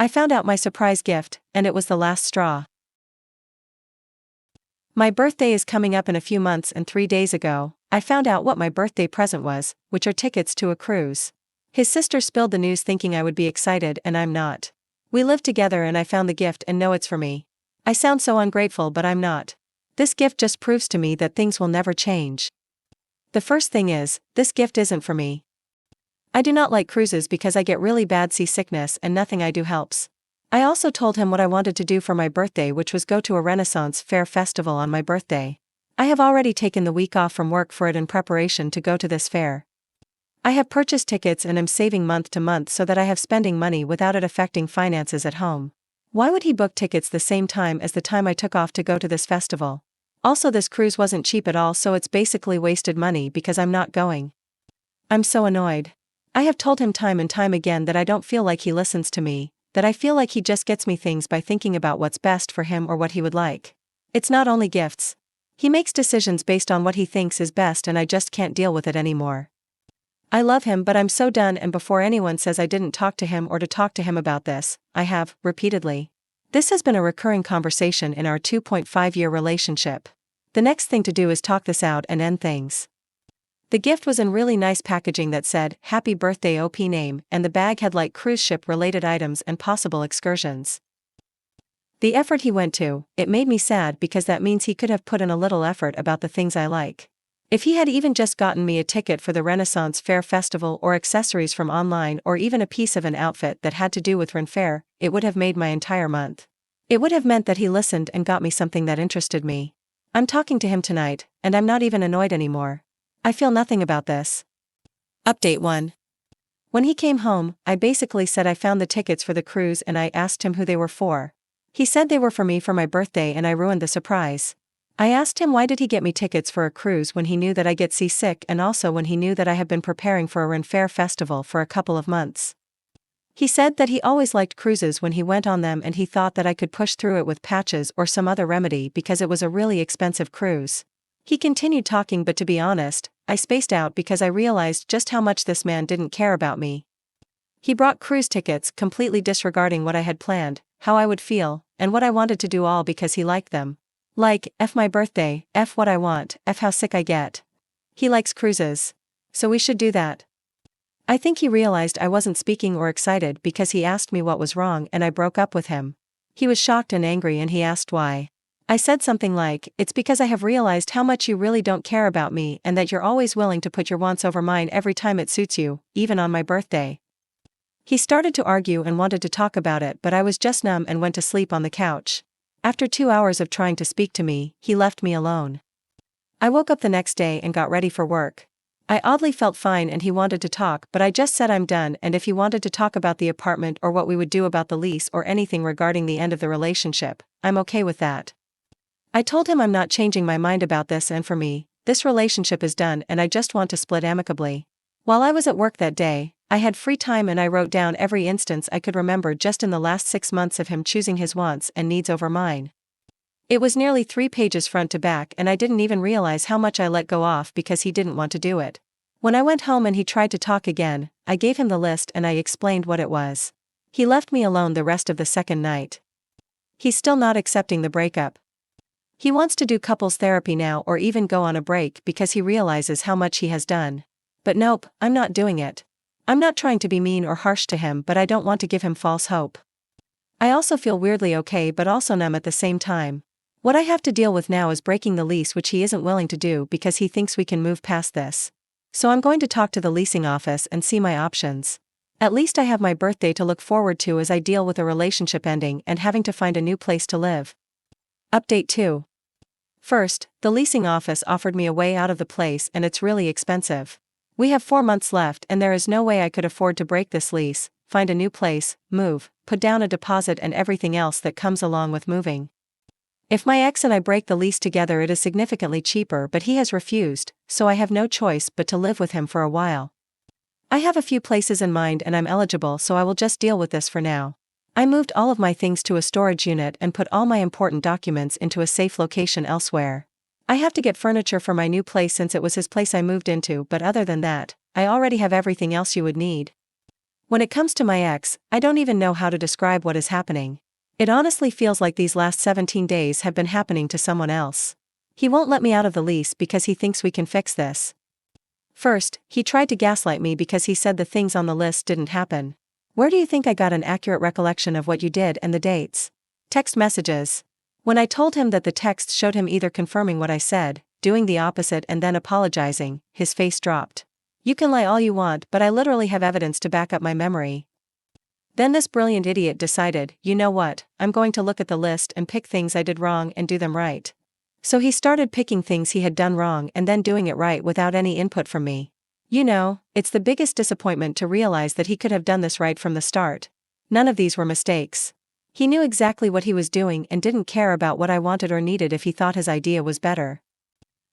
I found out my surprise gift, and it was the last straw. My birthday is coming up in a few months, and 3 days ago, I found out what my birthday present was, which are tickets to a cruise. His sister spilled the news thinking I would be excited, and I'm not. We live together and I found the gift and know it's for me. I sound so ungrateful, but I'm not. This gift just proves to me that things will never change. The first thing is, this gift isn't for me. I do not like cruises because I get really bad seasickness and nothing I do helps. I also told him what I wanted to do for my birthday, which was go to a Renaissance Fair festival on my birthday. I have already taken the week off from work for it in preparation to go to this fair. I have purchased tickets and am saving month to month so that I have spending money without it affecting finances at home. Why would he book tickets the same time as the time I took off to go to this festival? Also, this cruise wasn't cheap at all, so it's basically wasted money because I'm not going. I'm so annoyed. I have told him time and time again that I don't feel like he listens to me, that I feel like he just gets me things by thinking about what's best for him or what he would like. It's not only gifts. He makes decisions based on what he thinks is best, and I just can't deal with it anymore. I love him, but I'm so done, and before anyone says I didn't talk to him or to talk to him about this, I have, repeatedly. This has been a recurring conversation in our 2.5-year relationship. The next thing to do is talk this out and end things. The gift was in really nice packaging that said, "Happy Birthday OP name," and the bag had like cruise ship related items and possible excursions. The effort he went to, it made me sad because that means he could have put in a little effort about the things I like. If he had even just gotten me a ticket for the Renaissance Fair Festival or accessories from online or even a piece of an outfit that had to do with Ren Fair, it would have made my entire month. It would have meant that he listened and got me something that interested me. I'm talking to him tonight, and I'm not even annoyed anymore. I feel nothing about this. Update 1. When he came home, I basically said I found the tickets for the cruise and I asked him who they were for. He said they were for me for my birthday and I ruined the surprise. I asked him why did he get me tickets for a cruise when he knew that I get seasick and also when he knew that I have been preparing for a Ren Fair festival for a couple of months. He said that he always liked cruises when he went on them and he thought that I could push through it with patches or some other remedy because it was a really expensive cruise. He continued talking, but to be honest, I spaced out because I realized just how much this man didn't care about me. He brought cruise tickets completely disregarding what I had planned, how I would feel, and what I wanted to do, all because he liked them. Like, F my birthday, F what I want, F how sick I get. He likes cruises. So we should do that. I think he realized I wasn't speaking or excited because he asked me what was wrong and I broke up with him. He was shocked and angry and he asked why. I said something like, "It's because I have realized how much you really don't care about me and that you're always willing to put your wants over mine every time it suits you, even on my birthday." He started to argue and wanted to talk about it, but I was just numb and went to sleep on the couch. After 2 hours of trying to speak to me, he left me alone. I woke up the next day and got ready for work. I oddly felt fine and he wanted to talk, but I just said I'm done, and if he wanted to talk about the apartment or what we would do about the lease or anything regarding the end of the relationship, I'm okay with that. I told him I'm not changing my mind about this, and for me, this relationship is done and I just want to split amicably. While I was at work that day, I had free time and I wrote down every instance I could remember just in the last 6 months of him choosing his wants and needs over mine. It was nearly 3 pages front to back and I didn't even realize how much I let go off because he didn't want to do it. When I went home and he tried to talk again, I gave him the list and I explained what it was. He left me alone the rest of the second night. He's still not accepting the breakup. He wants to do couples therapy now or even go on a break because he realizes how much he has done. But nope, I'm not doing it. I'm not trying to be mean or harsh to him, but I don't want to give him false hope. I also feel weirdly okay but also numb at the same time. What I have to deal with now is breaking the lease, which he isn't willing to do because he thinks we can move past this. So I'm going to talk to the leasing office and see my options. At least I have my birthday to look forward to as I deal with a relationship ending and having to find a new place to live. Update 2. First, the leasing office offered me a way out of the place and it's really expensive. We have 4 months left and there is no way I could afford to break this lease, find a new place, move, put down a deposit and everything else that comes along with moving. If my ex and I break the lease together it is significantly cheaper, but he has refused, so I have no choice but to live with him for a while. I have a few places in mind and I'm eligible, so I will just deal with this for now. I moved all of my things to a storage unit and put all my important documents into a safe location elsewhere. I have to get furniture for my new place since it was his place I moved into, but other than that, I already have everything else you would need. When it comes to my ex, I don't even know how to describe what is happening. It honestly feels like these last 17 days have been happening to someone else. He won't let me out of the lease because he thinks we can fix this. First, he tried to gaslight me because he said the things on the list didn't happen. Where do you think I got an accurate recollection of what you did and the dates? Text messages. When I told him that the text showed him either confirming what I said, doing the opposite and then apologizing, his face dropped. You can lie all you want, but I literally have evidence to back up my memory. Then this brilliant idiot decided, you know what, I'm going to look at the list and pick things I did wrong and do them right. So he started picking things he had done wrong and then doing it right without any input from me. You know, it's the biggest disappointment to realize that he could have done this right from the start. None of these were mistakes. He knew exactly what he was doing and didn't care about what I wanted or needed if he thought his idea was better.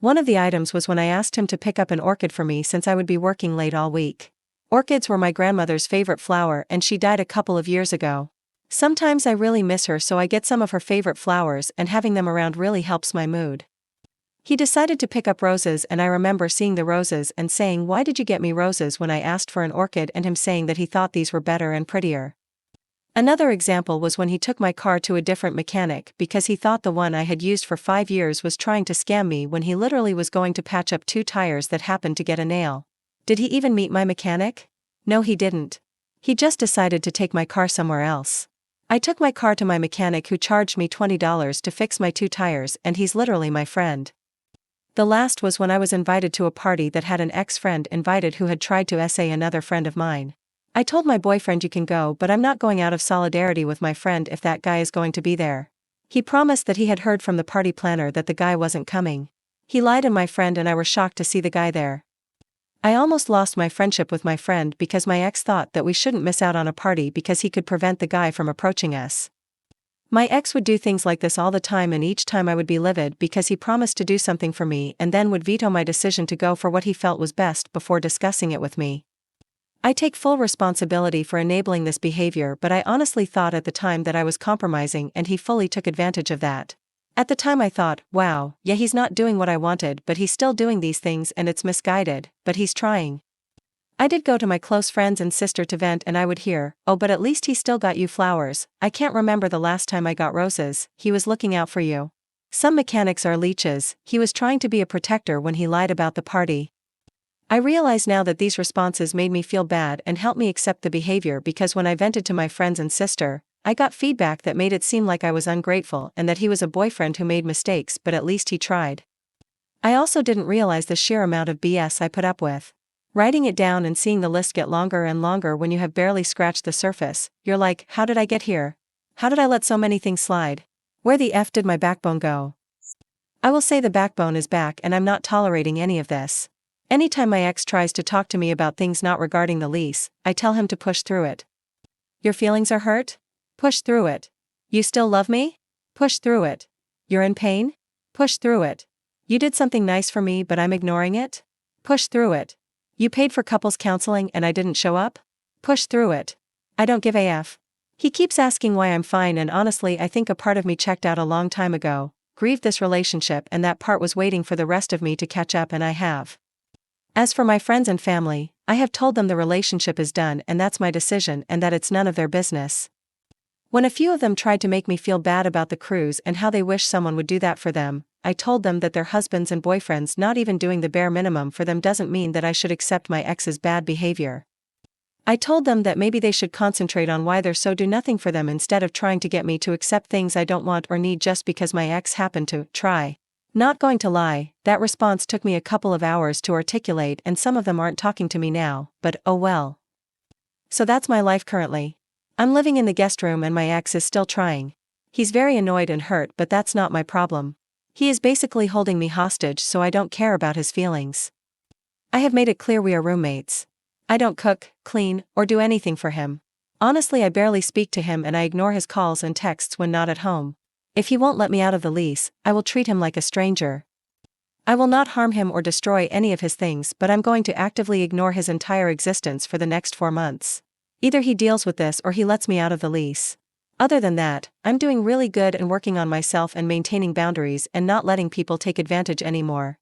One of the items was when I asked him to pick up an orchid for me since I would be working late all week. Orchids were my grandmother's favorite flower and she died a couple of years ago. Sometimes I really miss her, so I get some of her favorite flowers and having them around really helps my mood. He decided to pick up roses and I remember seeing the roses and saying, "Why did you get me roses?" when I asked for an orchid, and him saying that he thought these were better and prettier. Another example was when he took my car to a different mechanic because he thought the one I had used for 5 years was trying to scam me when he literally was going to patch up 2 tires that happened to get a nail. Did he even meet my mechanic? No, he didn't. He just decided to take my car somewhere else. I took my car to my mechanic who charged me $20 to fix my 2 tires, and he's literally my friend. The last was when I was invited to a party that had an ex-friend invited who had tried to SA another friend of mine. I told my boyfriend, you can go, but I'm not going out of solidarity with my friend if that guy is going to be there. He promised that he had heard from the party planner that the guy wasn't coming. He lied, and my friend and I were shocked to see the guy there. I almost lost my friendship with my friend because my ex thought that we shouldn't miss out on a party because he could prevent the guy from approaching us. My ex would do things like this all the time, and each time I would be livid because he promised to do something for me and then would veto my decision to go for what he felt was best before discussing it with me. I take full responsibility for enabling this behavior, but I honestly thought at the time that I was compromising and he fully took advantage of that. At the time I thought, wow, yeah, he's not doing what I wanted, but he's still doing these things and it's misguided, but he's trying. I did go to my close friends and sister to vent, and I would hear, oh, but at least he still got you flowers. I can't remember the last time I got roses. He was looking out for you. Some mechanics are leeches. He was trying to be a protector when he lied about the party. I realize now that these responses made me feel bad and helped me accept the behavior, because when I vented to my friends and sister, I got feedback that made it seem like I was ungrateful and that he was a boyfriend who made mistakes, but at least he tried. I also didn't realize the sheer amount of BS I put up with. Writing it down and seeing the list get longer and longer when you have barely scratched the surface, you're like, how did I get here? How did I let so many things slide? Where the F did my backbone go? I will say the backbone is back, and I'm not tolerating any of this. Anytime my ex tries to talk to me about things not regarding the lease, I tell him to push through it. Your feelings are hurt? Push through it. You still love me? Push through it. You're in pain? Push through it. You did something nice for me but I'm ignoring it? Push through it. You paid for couples counseling and I didn't show up? Push through it. I don't give a F. He keeps asking why I'm fine, and honestly I think a part of me checked out a long time ago, grieved this relationship, and that part was waiting for the rest of me to catch up, and I have. As for my friends and family, I have told them the relationship is done and that's my decision and that it's none of their business. When a few of them tried to make me feel bad about the cruise and how they wish someone would do that for them, I told them that their husbands and boyfriends not even doing the bare minimum for them doesn't mean that I should accept my ex's bad behavior. I told them that maybe they should concentrate on why they're so do nothing for them instead of trying to get me to accept things I don't want or need just because my ex happened to try. Not going to lie, that response took me a couple of hours to articulate, and some of them aren't talking to me now, but oh well. So that's my life currently. I'm living in the guest room and my ex is still trying. He's very annoyed and hurt, but that's not my problem. He is basically holding me hostage, so I don't care about his feelings. I have made it clear we are roommates. I don't cook, clean, or do anything for him. Honestly, I barely speak to him and I ignore his calls and texts when not at home. If he won't let me out of the lease, I will treat him like a stranger. I will not harm him or destroy any of his things, but I'm going to actively ignore his entire existence for the next 4 months. Either he deals with this or he lets me out of the lease. Other than that, I'm doing really good and working on myself and maintaining boundaries and not letting people take advantage anymore.